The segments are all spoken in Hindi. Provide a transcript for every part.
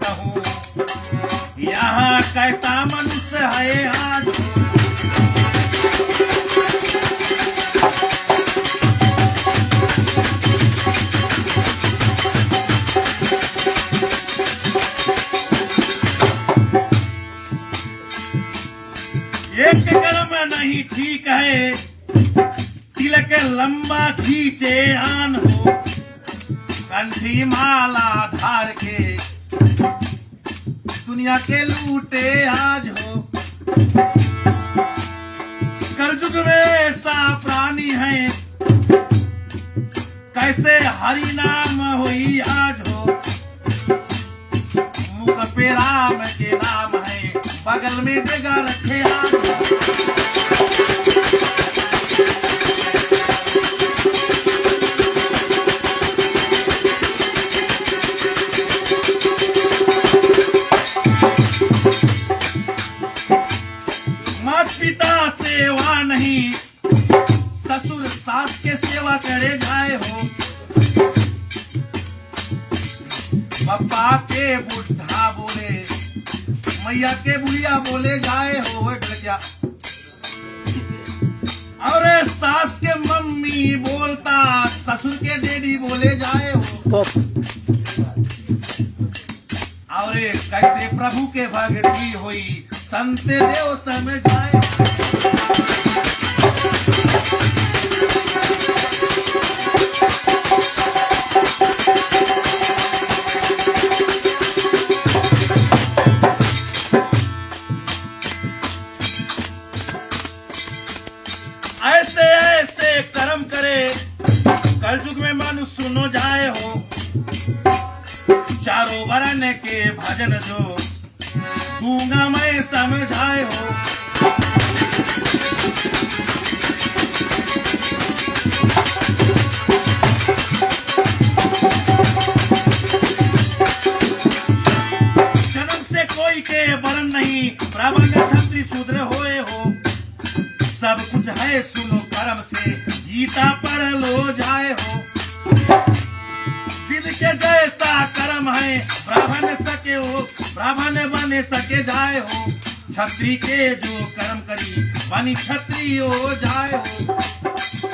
हो। यहाँ कैसा मनुष्य है आज, एक कर्म नहीं ठीक है, तिलक लंबा खींचे आन हो। कंठी माला धार के दुनिया के लूटे आज हो। कलयुग में ऐसा प्राणी है, कैसे हरि नाम होई आज हो। मुख पे राम के नाम है, बगल में जगह रखे आज हो। पिता सेवा नहीं, ससुर सास के सेवा करे जाए हो। पप्पा के बुढ़ा बोले, मैया के बुढ़िया बोले जाए हो क्या। और सास के मम्मी बोलता, ससुर के डैडी बोले जाए हो। और कैसे प्रभु के भक्ति हुई, संत देव समझाए। ऐसे ऐसे कर्म करे, कलयुग में मनुष्य सुनो जाए हो। चारों वर्ण के भजन जो दूंगा मैं समझाए हो। जन्म से कोई के वर्ण नहीं, ब्राह्मण क्षत्रिय शूद्र होए हो। सब कुछ है सुनो कर्म से, गीता पढ़ लो जाए हो। विधि के जैसा कर्म है, ब्राह्मण सके हो, ब्राह्मण बने सके जाए हो। क्षत्रिय के जो कर्म करी, बनी क्षत्रिय हो जाए हो।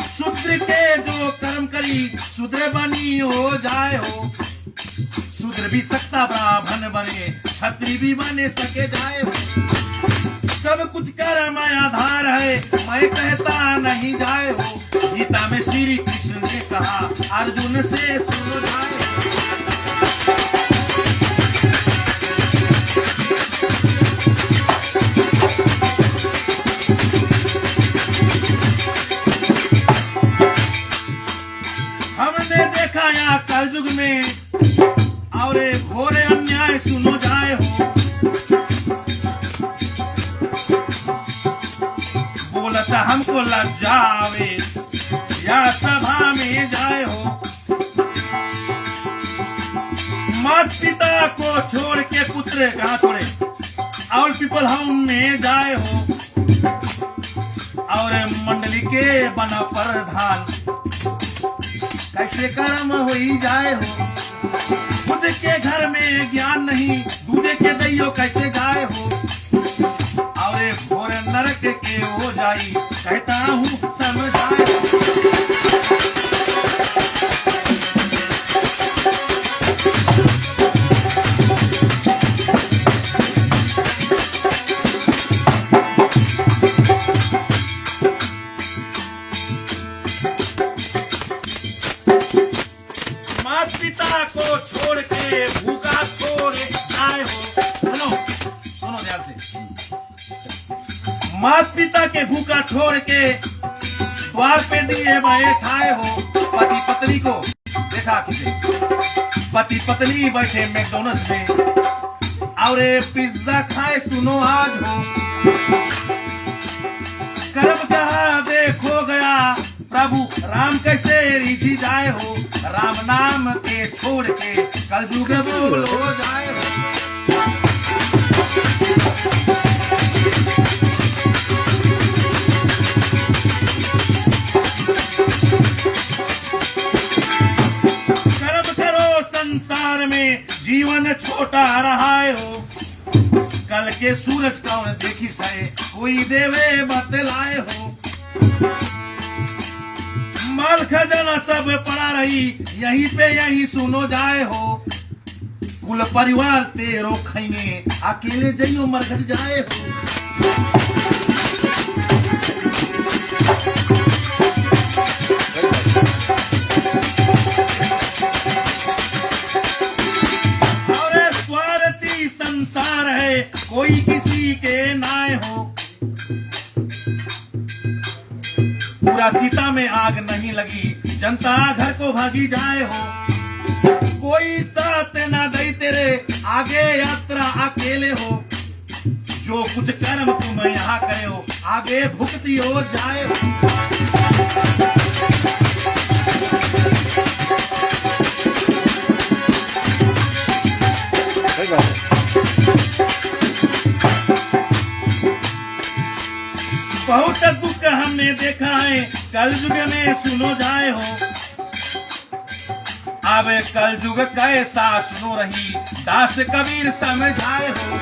शूद्र के जो कर्म करी, शूद्र बनी हो जाए हो। शूद्र भी सकता ब्राह्मण बने, क्षत्रिय भी बने सके जाए हो। सब कुछ कर्म आधार है, मैं कहता नहीं जाए हो। गीता में श्री कृष्ण ने कहा, अर्जुन से सुनो जाए हो। हमने देखा यहाँ कलयुग में, और घोर अन्याय सुनो जाए हो। बोलता हमको लज्जा आवे, या सभा में जाए हो। माता पिता को छोड़ के पुत्र कहाँ छोड़े, और पीपल हाउस में जाए हो। और मंडली के बना प्रधान, कैसे कर्म होई जाए हो। खुद के घर में ज्ञान नहीं, दूसरे के दैयो कैसे जाए हो। और घोर नरक के हो जाई, कहता हूँ समझाए। माता पिता को छोड़ के भूखा छोड़े आए हो। सुनो सुनो ध्यान से। माता पिता के भूखा छोड़ के द्वार पे दिए बैठाए हो। पति पत्नी को देखा किसे, पति पत्नी बैठे मैकडोनल्ड्स में, और पिज्जा खाए सुनो आज हो। कर्म कहा देखो गया, प्रभु राम कैसे रिझी जाए हो। राम नाम के छोड़ के कलयुग बोलो जाए हो। कर्म करो संसार में, जीवन छोटा रहाए हो। कल के सूरज कौन देखी सहे, कोई देवे बतलाए हो। माल खजाना सब पड़ा रही, यहीं पे यहीं सुनो जाए हो। कुल परिवार तेरो खैने, अकेले जइयो मरघट जाए हो। और स्वार्थी संसार है, कोई किसी के नाय हो। पूरा चिता में आग नहीं लगी, जनता घर को भागी जाए हो। कोई साथ ना दई तेरे, आगे यात्रा अकेले हो। जो कुछ कर्म तुम यहाँ करे हो, आगे भुगती हो जाए हो। बहुत दुख हमने देखा है, कल युग में सुनो जाए हो। अब कल युग कैसा सुनो रही, दास कबीर समझाए हो।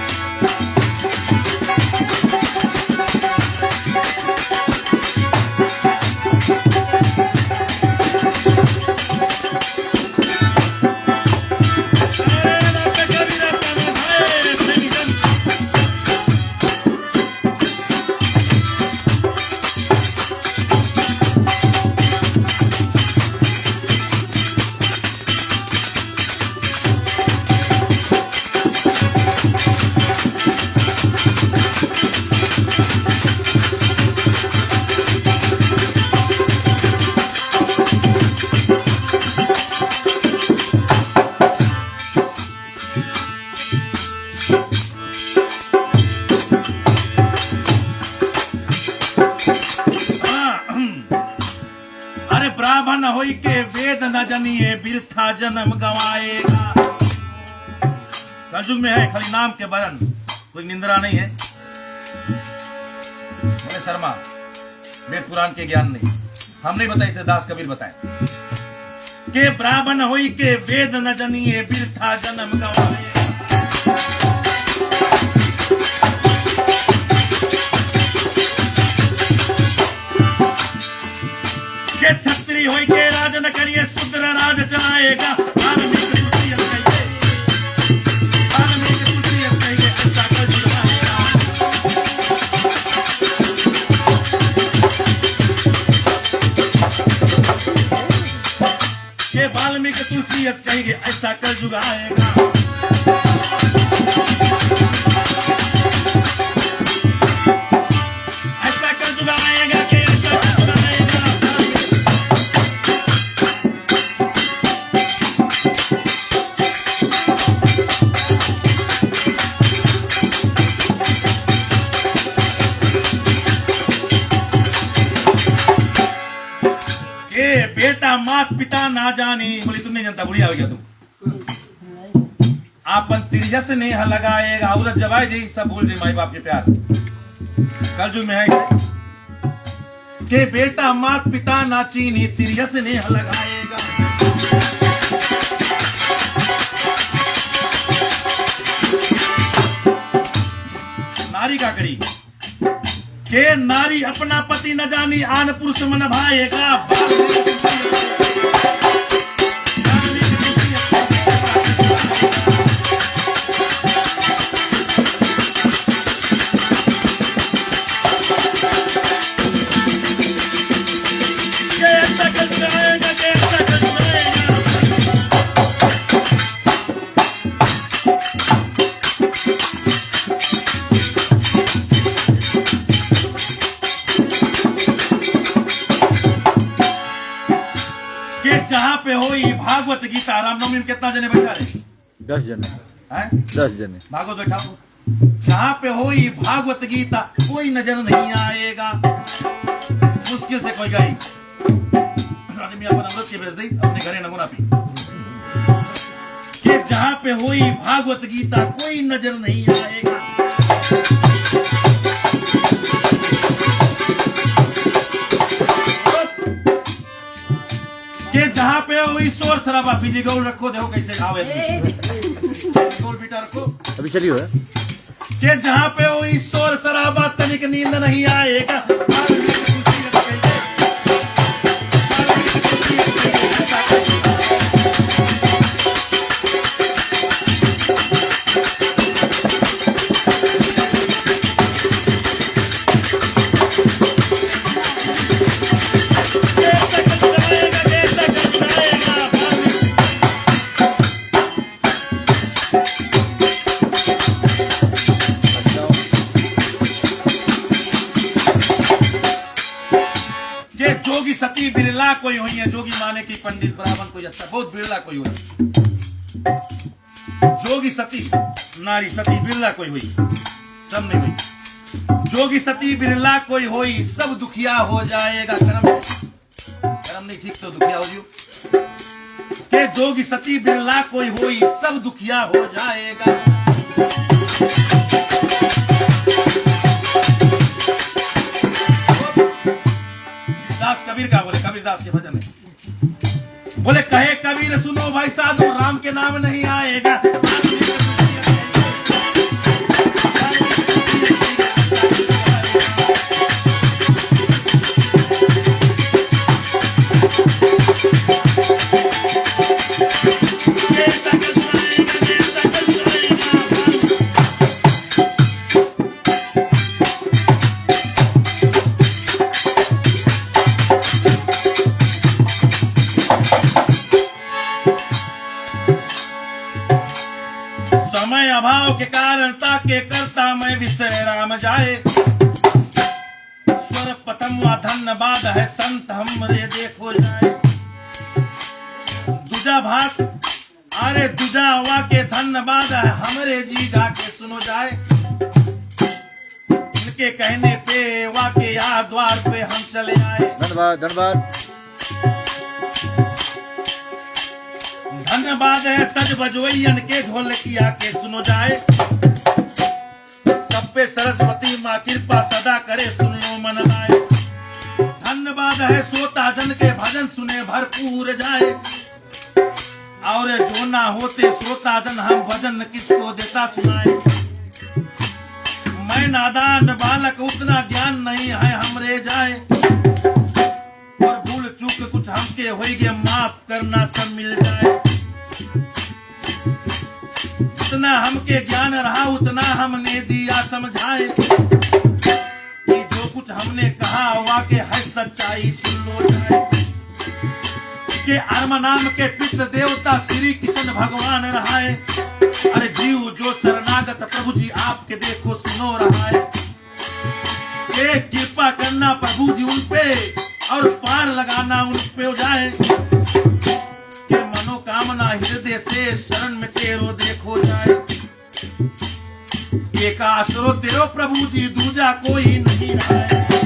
ब्राह्मण होई के वेद न जनिए, बिरथा जन्म गवाएगा। कलयुग में है खाली नाम के बरन, कोई निंद्रा नहीं है। मैंने शर्मा वेद पुराण के ज्ञान नहीं, हम नहीं बताए थे, दास कबीर बताए के ब्राह्मण होई के वेद न जनिए, बिरथा जन्म गवाएगा। छत्री होई के राज न करिए, शूद्र राज चलाएगा। ऐसा कल युग आएगा। ये वाल्मीकि तुलसीयत कहेंगे, ऐसा कल युग आएगा। ऐसा कल युग आएगा कि ऐसा कल युग आएगा। बेटा मात पिता ना जानी, बोली तुम नहीं जानता, बुढ़िया हो गया तुम। आपन तिरजस नेह लगाएगा, औरत जवाई जी सब भूल जी माई बाप के प्यार। कलयुग में है के बेटा मात पिता ना चीनी, तिरजस नेह लगाएगा। नारी का करी के नारी अपना पति न जानी, आन पुरुष मन भाएगा। जहाँ पे होई भागवत गीता, रामनवमी में कितना जने बैठा रहे? 10 जने हैं? 10 जने भागवत बैठाओ। जहाँ पे होई भागवत गीता, कोई नजर नहीं आएगा। मुश्किल से कोई गई आदमी अपन अमृत के भेज दी, अपने घरे नगुना पी। कि जहाँ पे होई भागवत गीता, कोई नजर नहीं आएगा। के जहाँ पे हुई शोर शराबा, पीजी गौर रखो, देखो कैसे आवे। बोल बेटा रखो अभी चलियो है कि जहाँ पे वो ईश्वर शराबा तनिक नींद नहीं आएगा। जोगी सती बिरला कोई हुई है, जोगी माने की पंडित ब्राह्मण कोई अच्छा, बहुत बिरला कोई हुई। जोगी सती नारी सती बिरला कोई हुई, सब नहीं हुई। जोगी सती बिरला कोई होई, सब दुखिया हो जाएगा। कर्म नहीं ठीक तो दुखिया हो जियो। के जोगी सती बिरला कोई होई, सब दुखिया हो जाएगा। दास कबीर का बोले, कबीर दास के भजन है, बोले कहे कबीर सुनो भाई साधु, राम के नाम नहीं आएगा। समय अभाव के कारण ताके करता मैं विषय राम जाए। स्वर प्रथम व धन्यवाद है संत हमरे देखो जाए। दूजा भाग अरे दूजा वा के धन्यवाद है हमरे जी गा के सुनो जाए। इनके कहने पे वा के यहाँ द्वार पे हम चले आए। धन्यवाद धन्यवाद धन्यवाद है सज बजवैयन के ढोलकिया के सुनो जाए। सब पे सरस्वती माँ कृपा सदा करे सुन लो मन लाए। धन्यवाद है श्रोता जन के भजन सुने भरपूर जाए। और जो ना होते श्रोता जन हम भजन किसको देता सुनाए। मैं नादान बालक उतना ज्ञान नहीं है हमरे जाए। और भूल चूक कुछ हमके होइगे माफ करना सब मिल जाए। जितना हमके ज्ञान रहा उतना हमने दिया समझाए। कि जो कुछ हमने कहा वाके है सच्चाई सुन लो जाए। के अर्म नाम के पितृ देवता श्री कृष्ण भगवान रहाए। अरे जीव जो शरणागत प्रभु जी आपके देखो सुनो रहाए। के कृपा करना प्रभु जी उन पे और पार लगाना उन पे हो जाए। मनोकामना हृदय से शरण में तेरो देखो जाए। एक आसरो तेरो प्रभु जी दूजा कोई नहीं रहा है।